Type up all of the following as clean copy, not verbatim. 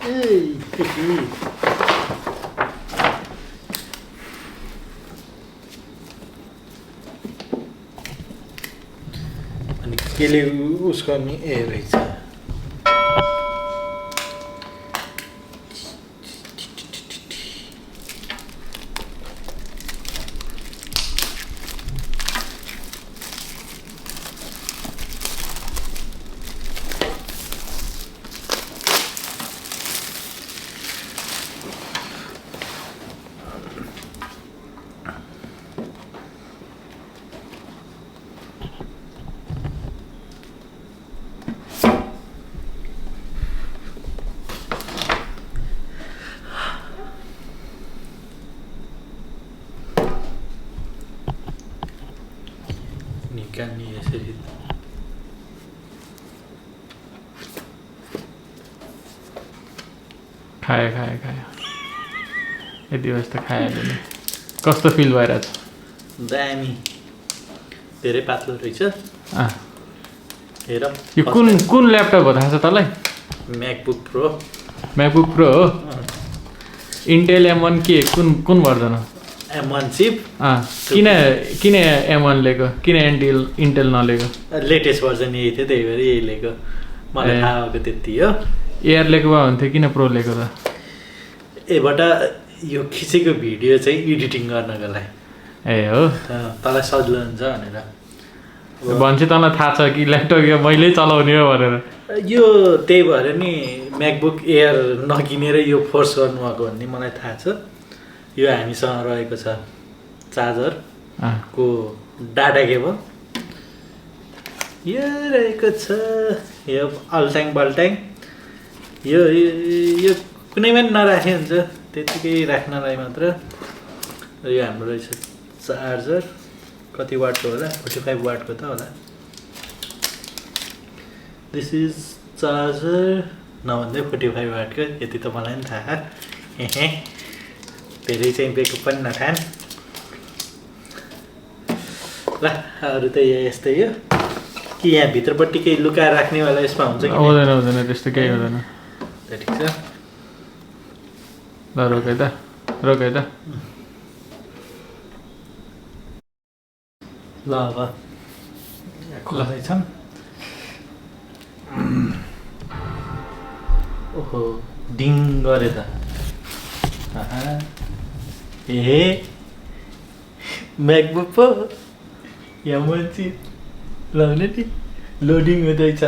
अनि केले उसको नि ए रहेछ निकाल्ने यसरी खायो यति बेला त खाइहाल्यो नि कस्तो फिल भइरहेछ दामी धेरै पातलो रहेछ हेर यो कुन ल्यापटप हो थाहा छ तँलाई म्याकबुक प्रो हो इन्टेल M1 के कुन भर्जन हो M1 चिप किन M1 लिएको किन इन्टेल नलिएको लेटेस्ट भर्जन यही थियो त्यही भएर यही लिएको मलाई थाहा भएको त्यति हो एयर लिएको भए हुन्थ्यो किन प्रो लिएको त एबाट यो खिचेको भिडियो चाहिँ एडिटिङ गर्नको लागि ए हो तँलाई सजिलो हुन्छ भनेर भन्छ तँलाई थाहा छ कि ल्यापटप यो मैले चलाउने हो भनेर यो त्यही भएर नि म्याकबुक एयर नकिनेर यो फोर्स गर्नुभएको भन्ने मलाई थाहा छ यो हामीसँग रहेको छ चार्जरको डाटा केबल यो रहेको छ यो अल्ट्याङ बल्ट्याङ यो कुनैमा पनि नराखे हुन्छ त्यतिकै राख्नलाई मात्र यो हाम्रो रहेछ चार्जर कति वाटको होला 45 वाटको त होला दिस इज चार्जर नभन्दै 45 वाटको यति त मलाई पनि थाहा धेरै चाहिँ बेकअप पनि नठान ल अरू त यस्तै हो कि यहाँ भित्रपट्टि केही लुकाएर राख्नेवाला यसमा हुन्छ कि हुँदैन त्यस्तो केही हुँदैन ठिक छ ल रोक है त ल अब खोल्दैछन् ओहो डिङ गरे त ए म्याकबुक पो यहाँ मान्छे लाउने नि लोडिङ हुँदैछ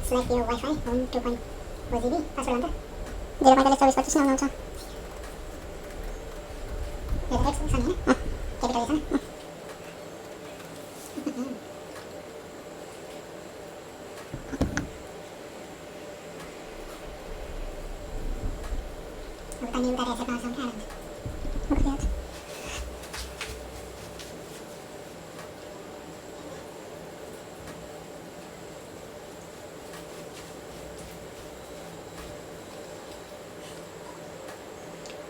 Select your Wi-Fi on 2.4 GB. Password enter. 0.24 now. Text Soni na. Capital isa na. Tanya udah reset langsung kan. Okay.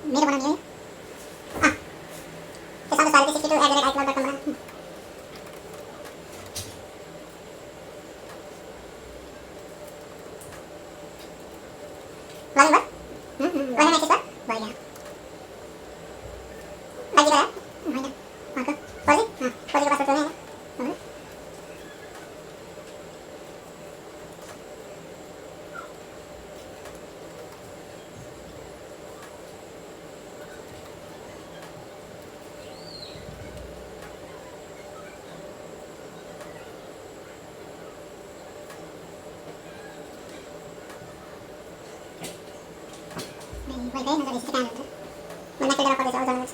मेरो बनाउने हो त्यसमा सारे 62 @icloud.com बना लगिन भयो वही मैसेज भयो भयो बाजी गयो हैन अर्को पढ्दै पढ्दै पासवर्ड चल्ने हैन Vai bem, mas a gente fica junto. Mas naquele era pra deixar os anos.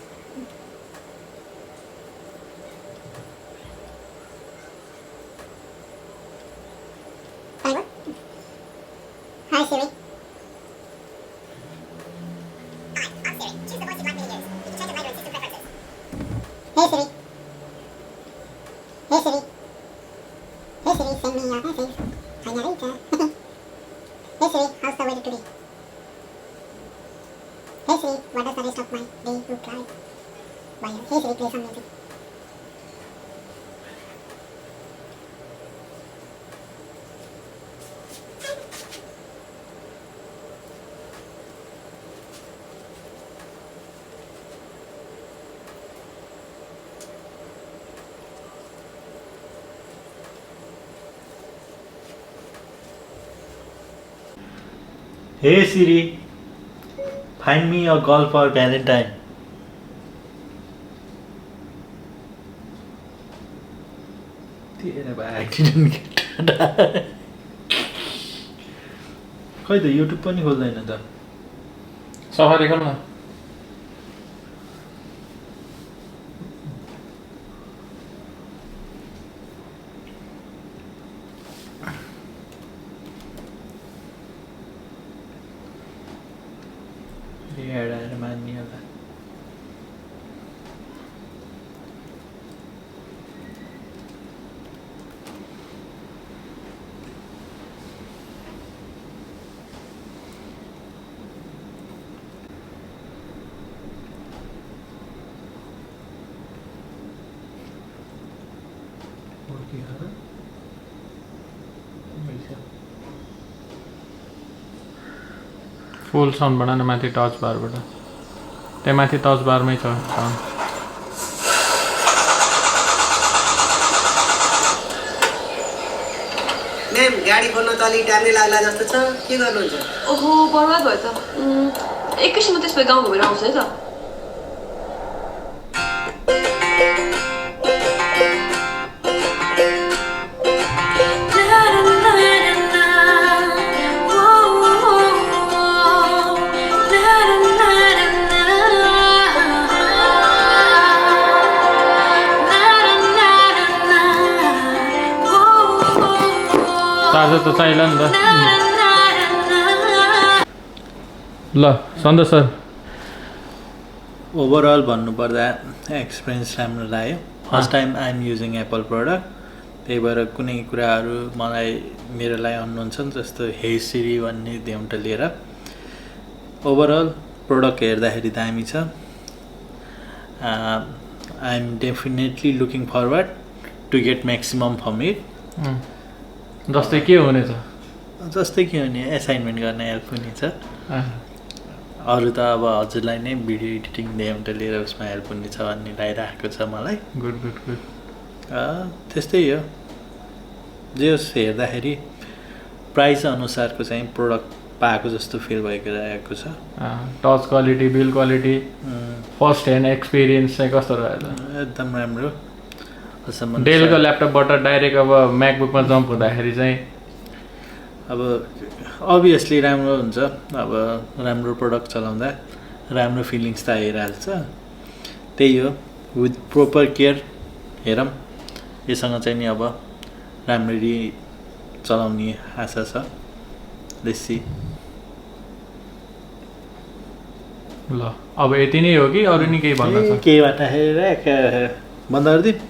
Hey Siri, what does the rest of my day look like? Well, hey Siri, play some music. Hey Siri, find me a girl for Valentine. I didn't get that. खै त YouTube पनि खोल्दैन त safari खोल न हेडाएर मान्ने होला फुल sound बढा न माथि टच बारबाट त्यहाँ माथि टच बारमै छ साउन्ड म्याम गाडी बोल्न त अलिक टाइम नै लाग्ला जस्तो छ के गर्नुहुन्छ ओहो बर्बाद भयो त एकैछिनमा त्यसपछि गाउँ घुमेर आउँछ है त चार्जर त चाहिएला नि त ल सन्देश सर ओभरअल भन्नुपर्दा एक्सपिरियन्स राम्रो लाग्यो first time I am using Apple product त्यही भएर कुनै कुराहरू मलाई मेरो लागि अननोन छन् जस्तो हे सिरी भन्ने देउन्ट लिएर ओभरअल प्रडक्ट हेर्दाखेरि दामी छ I am definitely looking forward to get maximum from it जस्तै के हुनेछ जस्तै के हुने एसाइनमेन्ट गर्ने हेल्प हुनेछ अरू त अब हजुरलाई नै भिडियो एडिटिङ देउन्ट लिएर उसमा हेल्प हुनेछ भन्ने लागिरहेको छ मलाई गुड गुड गुड त्यस्तै हो जे होस् हेर्दाखेरि प्राइस अनुसारको चाहिँ प्रोडक्ट पाएको जस्तो फिल भएको रहेको छ touch quality build quality first hand experience चाहिँ कस्तो रह्यो एकदम राम्रो डेलको ल्यापटपबाट डाइरेक्ट अब म्याकबुकमा जम्प हुँदाखेरि चाहिँ अब अभियसली राम्रो हुन्छ अब राम्रो प्रडक्ट चलाउँदा राम्रो फिलिङ्स त आइहाल्छ त्यही हो विथ प्रोपर केयर हेरौँ योसँग चाहिँ नि अब राम्ररी चलाउने आशा छ लेट्स सी ल अब यति नै हो कि अरू नि केही भन्न छ केही भन्दाखेरि बन्द गरिदिउँ